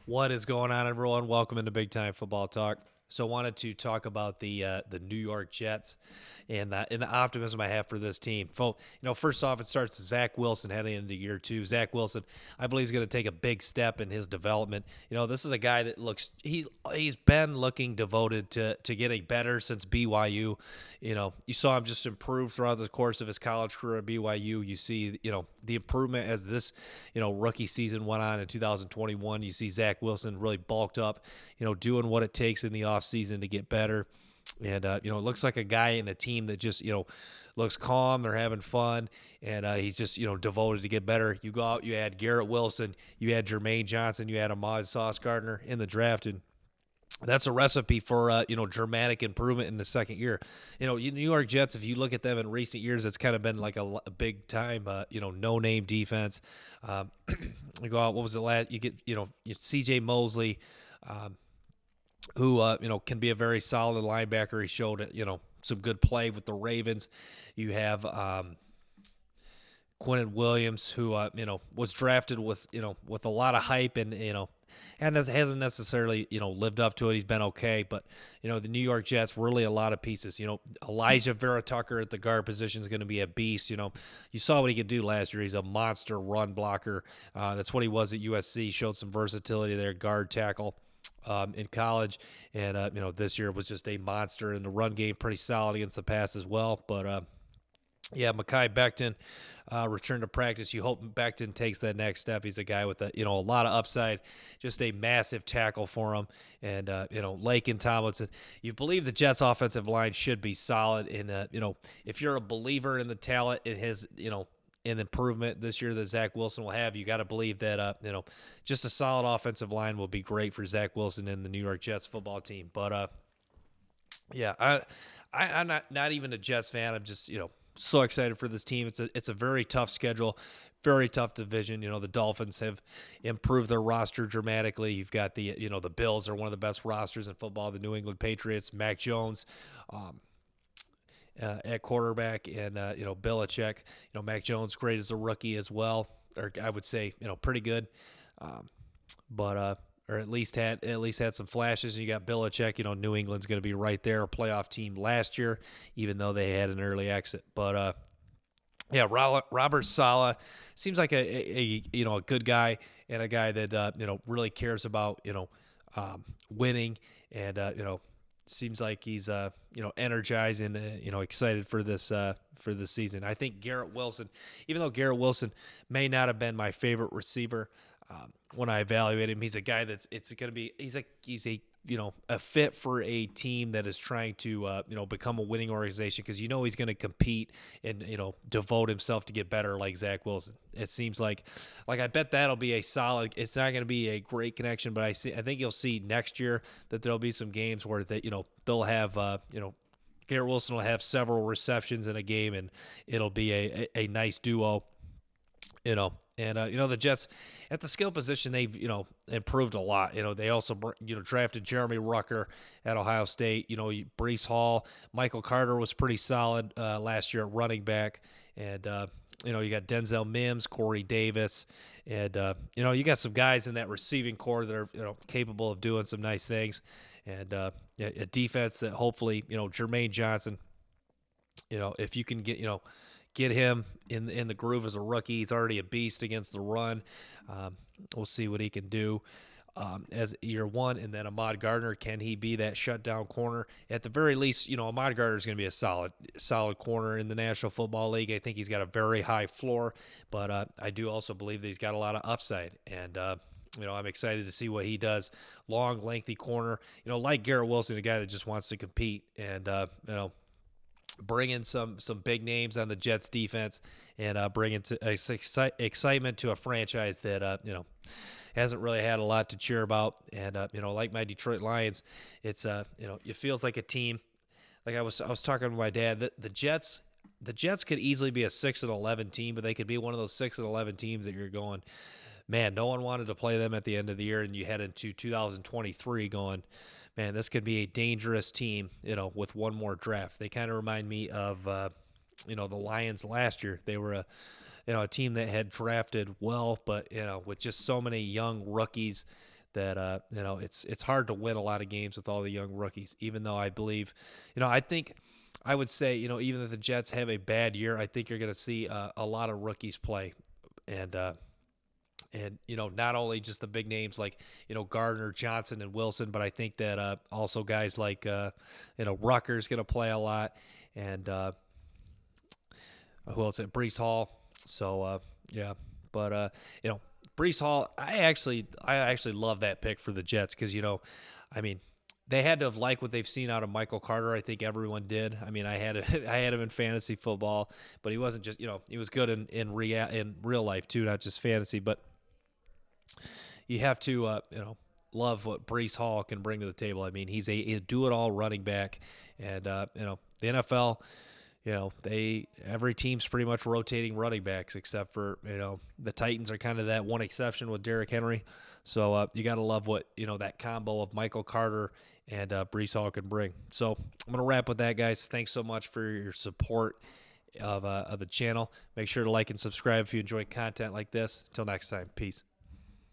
What is going on, everyone? Welcome into Big Time Football Talk. So, wanted to talk about the New York Jets and the optimism I have for this team. First off, it starts with Zach Wilson heading into year two. Zach Wilson, I believe, is going to take a big step in his development. This is a guy that he's been looking devoted to getting better since BYU. You saw him just improve throughout the course of his college career at BYU. You see, the improvement as this, rookie season went on in 2021. You see Zach Wilson really bulked up, doing what it takes in the offseason to get better. And, it looks like a guy in a team that just, looks calm. They're having fun. And he's just, devoted to get better. You go out, you add Garrett Wilson, you add Jermaine Johnson, you add Ahmad Sauce Gardner in the draft. And that's a recipe for, dramatic improvement in the second year. New York Jets, if you look at them in recent years, it's kind of been like a big time, no-name defense. You go out, what was it last? You get, C.J. Mosley, who, can be a very solid linebacker. He showed, some good play with the Ravens. You have Quinnen Williams, who, was drafted with a lot of hype and, and hasn't necessarily, lived up to it. He's been okay. But, the New York Jets, really a lot of pieces. Elijah Vera Tucker at the guard position is going to be a beast. You saw what he could do last year. He's a monster run blocker. That's what he was at USC. Showed some versatility there, guard tackle. In college, and this year was just a monster in the run game, pretty solid against the pass as well. But Mekhi Becton returned to practice. You hope Becton takes that next step. He's a guy with a lot of upside, just a massive tackle for him. And Lake and Tomlinson. You believe the Jets' offensive line should be solid. And if you're a believer in the talent in his an improvement this year that Zach Wilson will have, you got to believe that just a solid offensive line will be great for Zach Wilson and the New York Jets football team. But I'm not even a Jets fan. I'm just so excited for this team. It's a very tough schedule, very tough division. The Dolphins have improved their roster dramatically. You've got the Bills are one of the best rosters in football. The New England Patriots, Mac Jones. At quarterback, and Belichick. Mac Jones great as a rookie as well, or I would say pretty good, but or at least had some flashes. And you got Belichick. New England's going to be right there, a playoff team last year, even though they had an early exit. But Robert Saleh seems like a good guy and a guy that really cares about winning and seems like he's energized and excited for this season. I think Garrett Wilson, even though Garrett Wilson may not have been my favorite receiver when I evaluated him, he's a guy he's a fit for a team that is trying to become a winning organization, because he's going to compete and devote himself to get better like Zach Wilson. It seems like I bet that'll be a solid. It's not going to be a great connection, but I think you'll see next year that there'll be some games where they'll have Garrett Wilson will have several receptions in a game, and it'll be a nice duo. And the Jets at the skill position, they've improved a lot. They also drafted Jeremy Rucker at Ohio State. Breece Hall, Michael Carter was pretty solid last year at running back, and you got Denzel Mims, Corey Davis, and you got some guys in that receiving core that are capable of doing some nice things, and a defense that hopefully Jermaine Johnson, if you can get him in the groove as a rookie. He's already a beast against the run. We'll see what he can do as year one. And then Ahmad Gardner, can he be that shutdown corner? At the very least, Ahmad Gardner is going to be a solid corner in the National Football League. I think he's got a very high floor, but I do also believe that he's got a lot of upside. And I'm excited to see what he does. Long, lengthy corner. Like Garrett Wilson, a guy that just wants to compete and bring in some big names on the Jets defense and bring into excitement to a franchise that hasn't really had a lot to cheer about. And like my Detroit Lions, it's it feels like a team. Like I was talking to my dad that the Jets could easily be a 6-11 team, but they could be one of those 6-11 teams that you're going, man, no one wanted to play them at the end of the year, and you head into 2023 going, man, this could be a dangerous team, with one more draft. They kind of remind me of, the Lions last year. They were a team that had drafted well, but, with just so many young rookies that it's hard to win a lot of games with all the young rookies. Even though I believe, I think I would say, even if the Jets have a bad year, I think you're going to see a lot of rookies play, and not only just the big names like Gardner, Johnson, and Wilson, but I think that also guys like Rucker's going to play a lot, and who else? Brees Hall. So yeah, but Brees Hall, I actually love that pick for the Jets because I mean, they had to have liked what they've seen out of Michael Carter. I think everyone did. I mean, I had him in fantasy football, but he wasn't just he was good in real life too, not just fantasy. But you have to love what Brees Hall can bring to the table. I mean, he's a do-it-all running back, and the NFL. Every team's pretty much rotating running backs except for, the Titans are kind of that one exception with Derrick Henry. So you got to love what, that combo of Michael Carter and Brees Hall can bring. So I'm going to wrap with that, guys. Thanks so much for your support of the channel. Make sure to like and subscribe if you enjoy content like this. Until next time, peace.